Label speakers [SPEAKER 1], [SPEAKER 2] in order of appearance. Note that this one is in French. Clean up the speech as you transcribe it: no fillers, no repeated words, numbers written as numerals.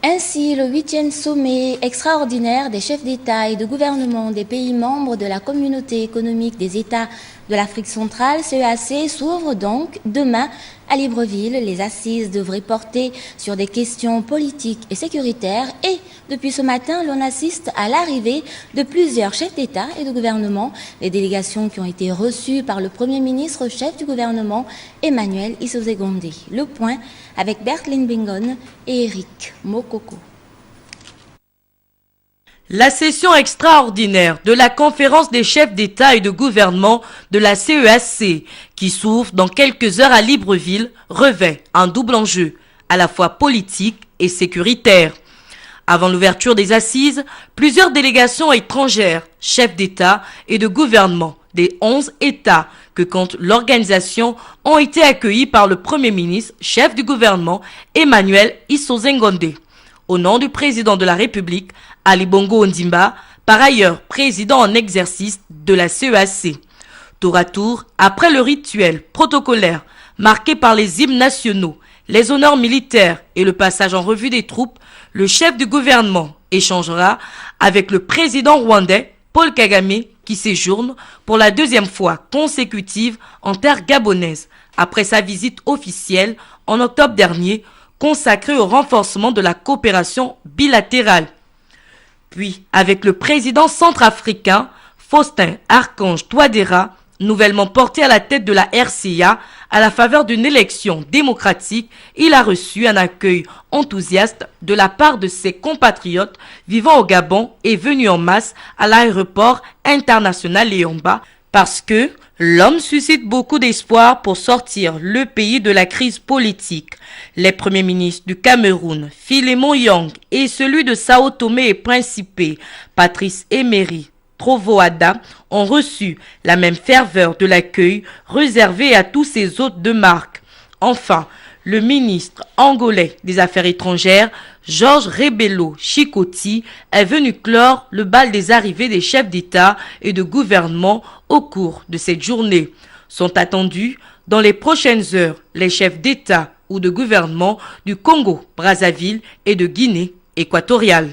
[SPEAKER 1] Ainsi, le 8e sommet extraordinaire des chefs d'État et de gouvernement des pays membres de la Communauté économique des États de l'Afrique centrale, CEAC, s'ouvre donc demain à Libreville. Les assises devraient porter sur des questions politiques et sécuritaires et depuis ce matin, l'on assiste à l'arrivée de plusieurs chefs d'État et de gouvernement. Les délégations qui ont été reçues par le Premier ministre, chef du gouvernement, Emmanuel Issoze Gondé. Le point avec Bertline Bingon et Eric Mokoko.
[SPEAKER 2] La session extraordinaire de la conférence des chefs d'État et de gouvernement de la CEAC, qui s'ouvre dans quelques heures à Libreville, revêt un double enjeu, à la fois politique et sécuritaire. Avant l'ouverture des assises, plusieurs délégations étrangères, chefs d'État et de gouvernement des 11 États que compte l'organisation ont été accueillis par le Premier ministre, chef du gouvernement, Emmanuel Issoze Gondé. Au nom du président de la République, Ali Bongo Ondimba, par ailleurs président en exercice de la CEAC. Tour à tour, après le rituel protocolaire marqué par les hymnes nationaux, les honneurs militaires et le passage en revue des troupes, le chef du gouvernement échangera avec le président rwandais Paul Kagame qui séjourne pour la deuxième fois consécutive en terre gabonaise après sa visite officielle en octobre dernier consacrée au renforcement de la coopération bilatérale. Puis avec le président centrafricain Faustin Archange Touadéra, nouvellement porté à la tête de la RCA à la faveur d'une élection démocratique, il a reçu un accueil enthousiaste de la part de ses compatriotes vivant au Gabon et venus en masse à l'aéroport international Léomba parce que l'homme suscite beaucoup d'espoir pour sortir le pays de la crise politique. Les premiers ministres du Cameroun, Philemon Yang, et celui de Sao Tomé et Principe, Patrice Emery Trovoada, ont reçu la même ferveur de l'accueil réservé à tous ces hôtes de marque. Enfin, le ministre angolais des Affaires étrangères, Georges Rebelo Chikoti, est venu clore le bal des arrivées des chefs d'État et de gouvernement au cours de cette journée. Sont attendus dans les prochaines heures les chefs d'État ou de gouvernement du Congo, Brazzaville et de Guinée équatoriale.